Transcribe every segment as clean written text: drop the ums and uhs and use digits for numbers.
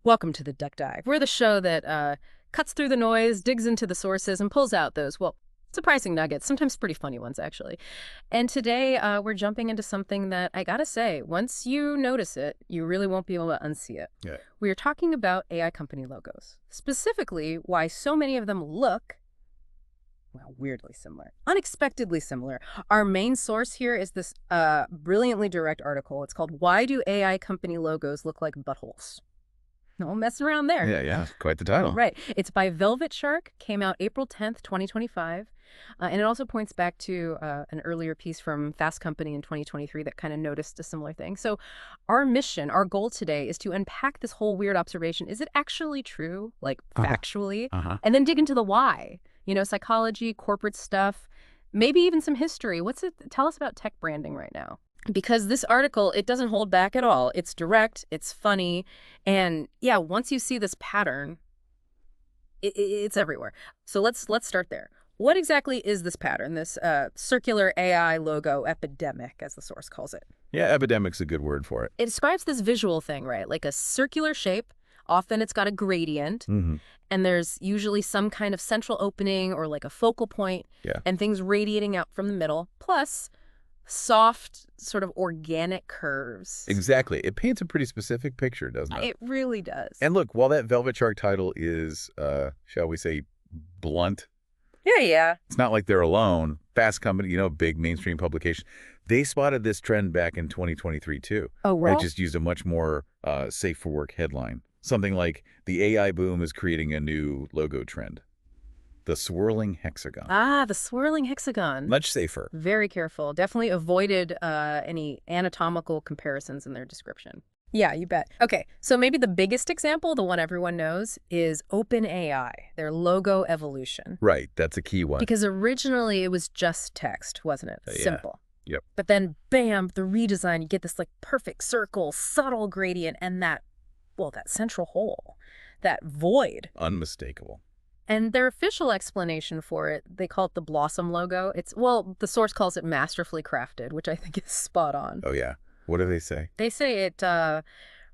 Welcome to the Duck Dive. We're the show that cuts through the noise, digs into the sources, and pulls out those, well, surprising nuggets, sometimes pretty funny ones, actually. And today we're jumping into something that I gotta say, once you notice it, you really won't be able to unsee it. Yeah. We are talking about AI company logos, specifically why so many of them look, well, weirdly similar, unexpectedly similar. Our main source here is this brilliantly direct article. It's called Why Do AI Company Logos Look Like Buttholes? No messing around there. Yeah, quite the title. Right. It's by Velvet Shark, came out April 10th, 2025. And it also points back to an earlier piece from Fast Company in 2023 that kind of noticed a similar thing. So our mission, our goal today is to unpack this whole weird observation. Is it actually true, like factually? And then dig into the why. You know, psychology, corporate stuff, maybe even some history. Tell us about tech branding right now. Because this article, it doesn't hold back at all. It's direct, it's funny, and yeah, once you see this pattern, it's everywhere. So let's start there. What exactly is this pattern, this circular AI logo epidemic, as the source calls it? Yeah, epidemic's a good word for it. It describes this visual thing, right? Like a circular shape. Often it's got a gradient, and there's usually some kind of central opening or like a focal point, and things radiating out from the middle, plus soft, sort of organic curves. Exactly. It paints a pretty specific picture, doesn't it? It really does. And look, while that Velvet Shark title is, shall we say, blunt. Yeah. It's not like they're alone. Fast Company, big mainstream publication. They spotted this trend back in 2023, too. Oh, well? They just used a much more safe for work headline. Something like, the AI boom is creating a new logo trend. The swirling hexagon. Ah, the swirling hexagon. Much safer. Very careful. Definitely avoided any anatomical comparisons in their description. Yeah, you bet. Okay, so maybe the biggest example, the one everyone knows, is OpenAI, their logo evolution. Right, that's a key one. Because originally it was just text, wasn't it? Simple. Yep. But then, bam, the redesign, you get this like perfect circle, subtle gradient, and that central hole, that void. Unmistakable. And their official explanation for it, they call it the Blossom logo. The source calls it masterfully crafted, which I think is spot on. Oh, yeah. What do they say? They say it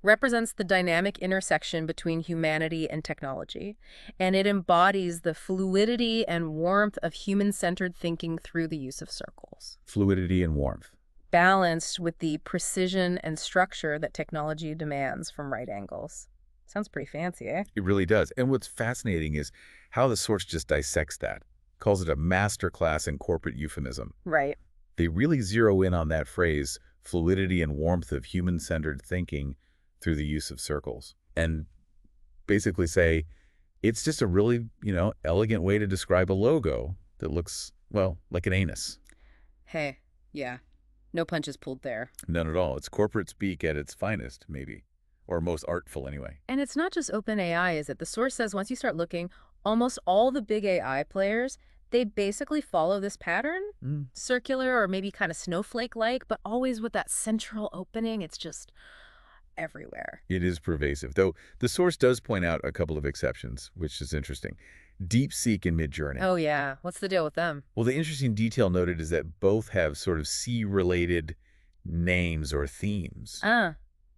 represents the dynamic intersection between humanity and technology, and it embodies the fluidity and warmth of human-centered thinking through the use of circles. Fluidity and warmth. Balanced with the precision and structure that technology demands from right angles. Sounds pretty fancy, eh? It really does. And what's fascinating is how the source just dissects that. Calls it a masterclass in corporate euphemism. Right. They really zero in on that phrase, fluidity and warmth of human-centered thinking through the use of circles. And basically say, it's just a really, elegant way to describe a logo that looks, well, like an anus. Hey, yeah. No punches pulled there. None at all. It's corporate speak at its finest, maybe. Or most artful, anyway. And it's not just OpenAI, is it? The source says once you start looking, almost all the big AI players, they basically follow this pattern. Circular or maybe kind of snowflake-like, but always with that central opening. It's just everywhere. It is pervasive, though the source does point out a couple of exceptions, which is interesting. DeepSeek and Midjourney. Oh, yeah. What's the deal with them? Well, the interesting detail noted is that both have sort of sea-related names or themes.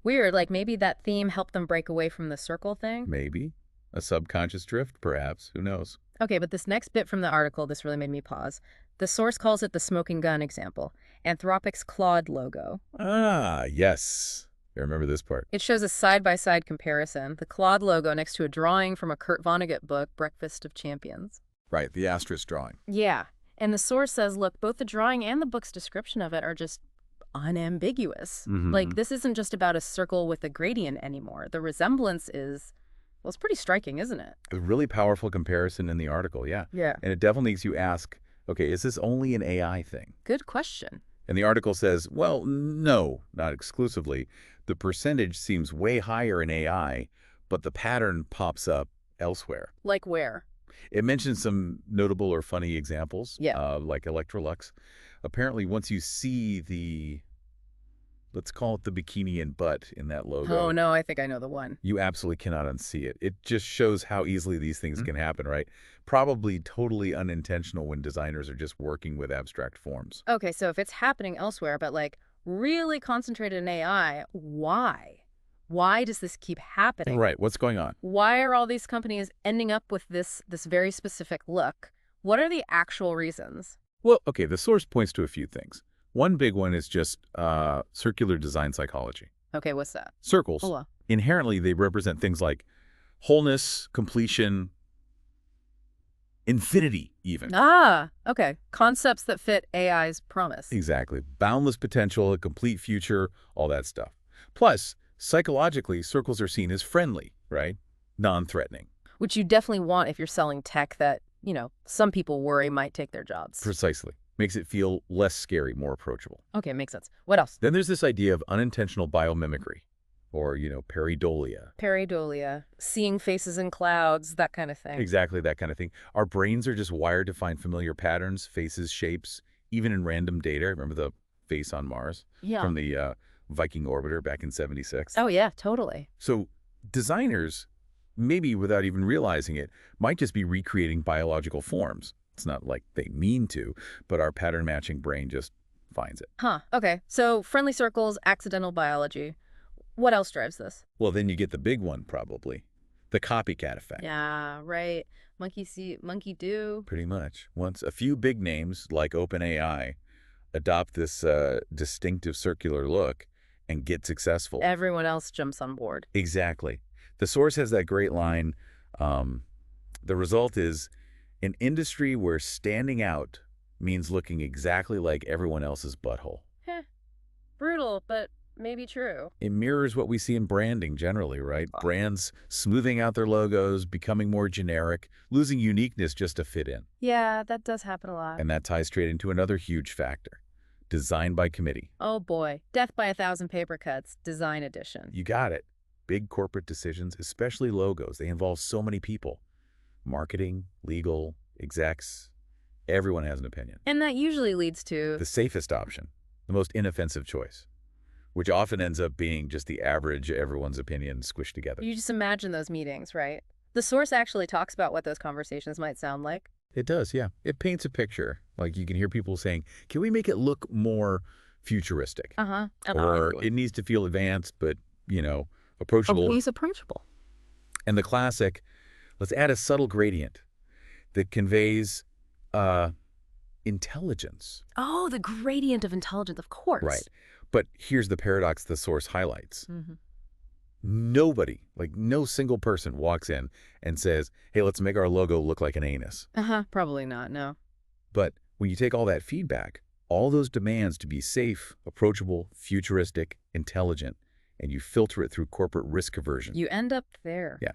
Weird. Like maybe that theme helped them break away from the circle thing? Maybe. A subconscious drift, perhaps. Who knows? Okay, but this next bit from the article, this really made me pause. The source calls it the smoking gun example. Anthropic's Claude logo. Ah, yes. I remember this part. It shows a side-by-side comparison. The Claude logo next to a drawing from a Kurt Vonnegut book, Breakfast of Champions. Right, the asterisk drawing. Yeah. And the source says, look, both the drawing and the book's description of it are just unambiguous. Like, this isn't just about a circle with a gradient anymore. The resemblance is, well, it's pretty striking, isn't it? A really powerful comparison in the article, yeah. Yeah. And it definitely makes you ask, okay, is this only an AI thing? Good question. And the article says, well, no, not exclusively. The percentage seems way higher in AI, but the pattern pops up elsewhere. Like where? It mentions some notable or funny examples, like Electrolux. Apparently, once you see the, let's call it the bikini and butt in that logo. Oh, no, I think I know the one. You absolutely cannot unsee it. It just shows how easily these things can happen, right? Probably totally unintentional when designers are just working with abstract forms. Okay, so if it's happening elsewhere, but like really concentrated in AI, why? Why does this keep happening? Right. What's going on? Why are all these companies ending up with this very specific look? What are the actual reasons? Well, okay, the source points to a few things. One big one is just circular design psychology. Okay, what's that? Circles, Hola. inherently, they represent things like wholeness, completion, infinity, even. Ah, okay. Concepts that fit AI's promise. Exactly. Boundless potential, a complete future, all that stuff. Plus, psychologically, circles are seen as friendly, right? Non-threatening. Which you definitely want if you're selling tech that, some people worry might take their jobs. Precisely. Makes it feel less scary, more approachable. Okay, makes sense. What else? Then there's this idea of unintentional biomimicry, or, pareidolia. Pareidolia, seeing faces in clouds, that kind of thing. Exactly that kind of thing. Our brains are just wired to find familiar patterns, faces, shapes, even in random data. Remember the face on Mars? Yeah. From the Viking orbiter back in '76? Oh, yeah, totally. So designers, maybe without even realizing it, might just be recreating biological forms. It's not like they mean to, but our pattern-matching brain just finds it. Huh, okay. So friendly circles, accidental biology. What else drives this? Well, then you get the big one, probably. The copycat effect. Yeah, right. Monkey see, monkey do. Pretty much. Once a few big names, like OpenAI, adopt this distinctive circular look and get successful. Everyone else jumps on board. Exactly. The source has that great line. The result is an industry where standing out means looking exactly like everyone else's butthole. Heh. Brutal, but maybe true. It mirrors what we see in branding generally, right? Brands smoothing out their logos, becoming more generic, losing uniqueness just to fit in. Yeah, that does happen a lot. And that ties straight into another huge factor. Design by committee. Oh boy, death by 1,000 paper cuts, design edition. You got it. Big corporate decisions, especially logos, they involve so many people. Marketing, legal, execs, everyone has an opinion. And that usually leads to The safest option, the most inoffensive choice, which often ends up being just the average everyone's opinion squished together. You just imagine those meetings, right? The source actually talks about what those conversations might sound like. It does, yeah. It paints a picture. Like you can hear people saying, can we make it look more futuristic? Uh-huh. Or it needs to feel advanced, but, approachable. He's approachable. And the classic, let's add a subtle gradient that conveys intelligence. Oh, the gradient of intelligence, of course. Right. But here's the paradox the source highlights. Mm-hmm. Nobody, like no single person walks in and says, hey, let's make our logo look like an anus. Uh-huh. Probably not, no. But when you take all that feedback, all those demands to be safe, approachable, futuristic, intelligent, and you filter it through corporate risk aversion. You end up there. Yeah.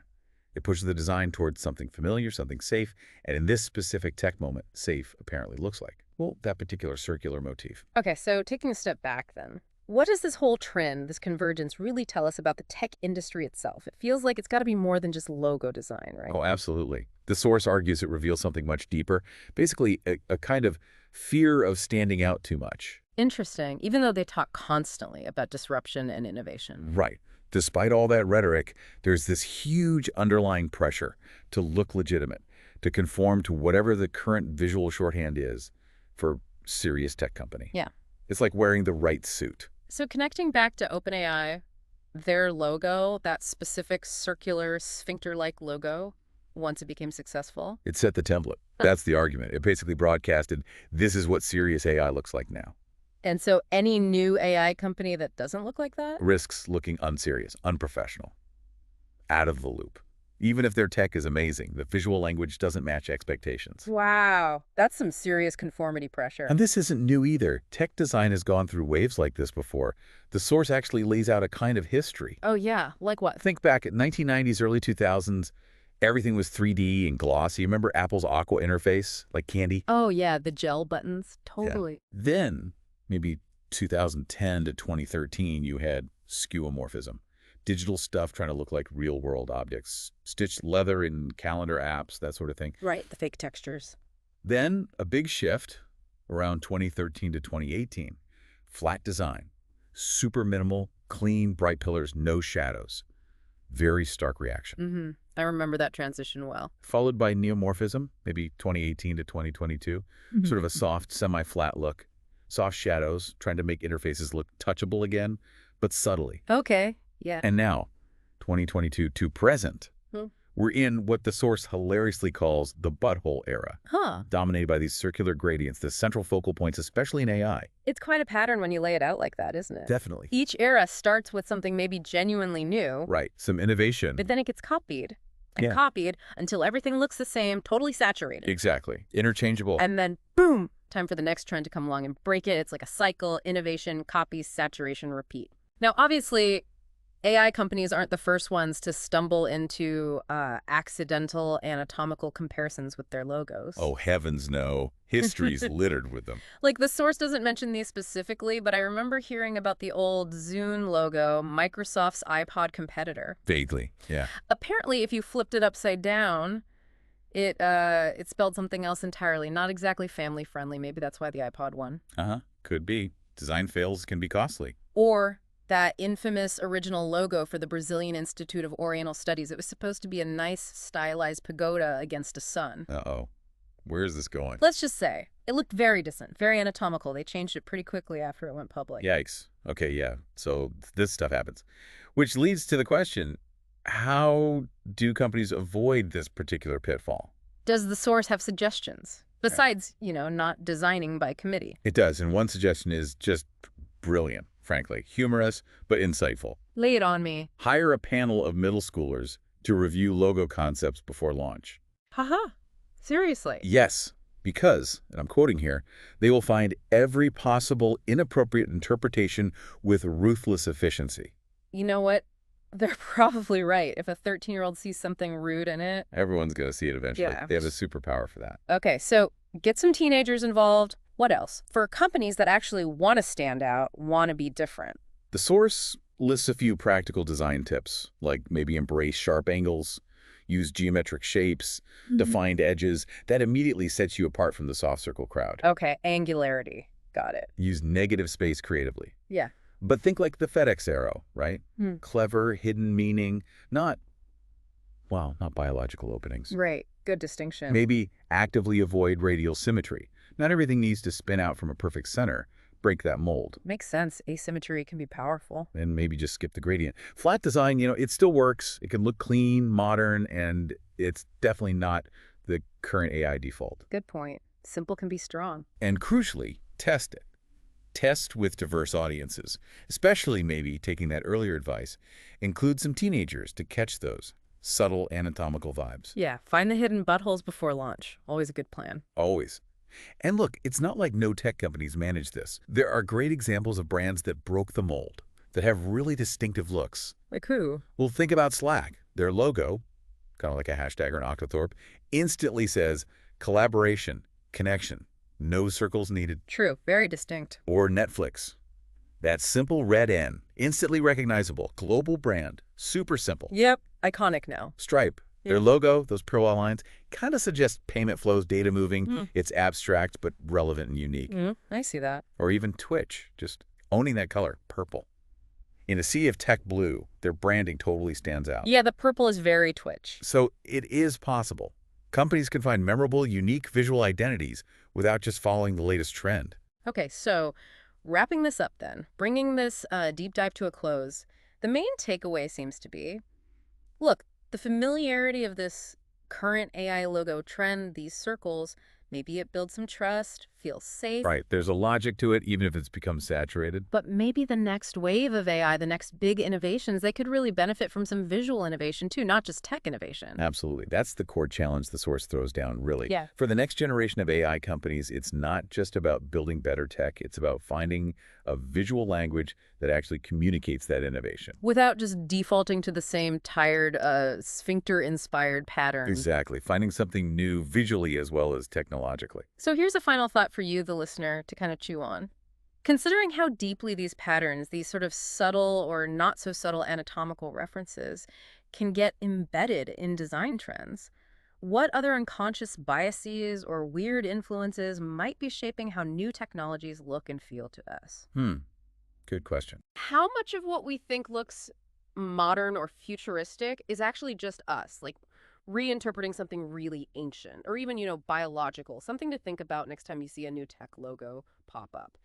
It pushes the design towards something familiar, something safe, and in this specific tech moment, safe apparently looks like, well, that particular circular motif. Okay, so taking a step back then, what does this whole trend, this convergence, really tell us about the tech industry itself? It feels like it's got to be more than just logo design, right? Oh, absolutely. The source argues it reveals something much deeper, basically a kind of fear of standing out too much. Interesting, even though they talk constantly about disruption and innovation. Right. Despite all that rhetoric, there's this huge underlying pressure to look legitimate, to conform to whatever the current visual shorthand is for serious tech company. Yeah. It's like wearing the right suit. So connecting back to OpenAI, their logo, that specific circular sphincter-like logo, once it became successful. It set the template. That's the argument. It basically broadcasted, this is what serious AI looks like now. And so any new AI company that doesn't look like that? Risks looking unserious, unprofessional, out of the loop. Even if their tech is amazing, the visual language doesn't match expectations. Wow, that's some serious conformity pressure. And this isn't new either. Tech design has gone through waves like this before. The source actually lays out a kind of history. Oh yeah, like what? Think back at 1990s, early 2000s, everything was 3D and glossy. Remember Apple's Aqua interface, like candy? Oh yeah, the gel buttons, totally. Yeah. Then, maybe 2010 to 2013, you had skeuomorphism. Digital stuff trying to look like real-world objects. Stitched leather in calendar apps, that sort of thing. Right, the fake textures. Then a big shift around 2013 to 2018. Flat design. Super minimal, clean, bright pillars, no shadows. Very stark reaction. Mm-hmm. I remember that transition well. Followed by neomorphism, maybe 2018 to 2022. Mm-hmm. Sort of a soft, semi-flat look. Soft shadows, trying to make interfaces look touchable again, but subtly. Okay, Yeah. And now, 2022 to present, Hmm. we're in what the source hilariously calls the butthole era, Huh. dominated by these circular gradients, the central focal points, especially in AI. It's quite a pattern when you lay it out like that, isn't it? Definitely. Each era starts with something maybe genuinely new, Right. Some innovation. but then it gets copied and Yeah. copied until everything looks the same, totally saturated. Exactly. Interchangeable. And then, boom, time for the next trend to come along and break it. It's like a cycle: innovation, copy, saturation, repeat. Now, obviously, AI companies aren't the first ones to stumble into accidental anatomical comparisons with their logos. Oh, heavens no. History's littered with them. Like, the source doesn't mention these specifically, but I remember hearing about the old Zune logo, Microsoft's iPod competitor. Vaguely. Yeah. Apparently, if you flipped it upside down, it spelled something else entirely. Not exactly family friendly. Maybe that's why the iPod won. Uh-huh. Could be. Design fails can be costly. Or that infamous original logo for the Brazilian Institute of Oriental Studies. It was supposed to be a nice, stylized pagoda against a sun. Uh-oh. Where is this going? Let's just say, it looked very distant, very anatomical. They changed it pretty quickly after it went public. Yikes. Okay, yeah. So this stuff happens. Which leads to the question, how do companies avoid this particular pitfall? Does the source have suggestions? Besides, not designing by committee. It does, and one suggestion is just brilliant, frankly. Humorous, but insightful. Lay it on me. Hire a panel of middle schoolers to review logo concepts before launch. Haha. Seriously. Yes, because, and I'm quoting here, they will find every possible inappropriate interpretation with ruthless efficiency. You know what? They're probably right. If a 13-year-old sees something rude in it. Everyone's going to see it eventually. Yeah. They have a superpower for that. Okay, so get some teenagers involved. What else? For companies that actually want to stand out, want to be different. The source lists a few practical design tips, like maybe embrace sharp angles, use geometric shapes, defined edges. That immediately sets you apart from the soft circle crowd. Okay, angularity. Got it. Use negative space creatively. Yeah. But think like the FedEx arrow, right? Clever, hidden meaning, not biological openings. Right. Good distinction. Maybe actively avoid radial symmetry. Not everything needs to spin out from a perfect center. Break that mold. Makes sense. Asymmetry can be powerful. And maybe just skip the gradient. Flat design, it still works. It can look clean, modern, and it's definitely not the current AI default. Good point. Simple can be strong. And crucially, test it. Test with diverse audiences, especially maybe taking that earlier advice. Include some teenagers to catch those subtle anatomical vibes. Yeah, find the hidden buttholes before launch. Always a good plan. Always. And look, it's not like no tech companies manage this. There are great examples of brands that broke the mold, that have really distinctive looks. Like who? Well, think about Slack. Their logo, kind of like a hashtag or an octothorpe, instantly says collaboration, connection, no circles needed. True. Very distinct. Or Netflix. That simple red N, instantly recognizable, global brand, super simple. Yep. Iconic now. Stripe. Their logo, those parallel lines, kind of suggest payment flows, data moving. It's abstract but relevant and unique. I see that. Or even Twitch, just owning that color, purple. In a sea of tech blue, their branding totally stands out. Yeah, the purple is very Twitch. So it is possible. Companies can find memorable, unique visual identities without just following the latest trend. Okay, so wrapping this up then, bringing this deep dive to a close, the main takeaway seems to be, look, the familiarity of this current AI logo trend, these circles, maybe it builds some trust, feels safe. Right. There's a logic to it, even if it's become saturated. But maybe the next wave of AI, the next big innovations, they could really benefit from some visual innovation too, not just tech innovation. Absolutely. That's the core challenge the source throws down, really. Yeah. For the next generation of AI companies, it's not just about building better tech. It's about finding a visual language that actually communicates that innovation. Without just defaulting to the same tired, sphincter-inspired pattern. Exactly. Finding something new visually as well as technologically. So here's a final thought for you, the listener, to kind of chew on. Considering how deeply these patterns, these sort of subtle or not so subtle anatomical references, can get embedded in design trends, what other unconscious biases or weird influences might be shaping how new technologies look and feel to us? Good question. How much of what we think looks modern or futuristic is actually just us, like reinterpreting something really ancient or even, biological, something to think about next time you see a new tech logo pop up?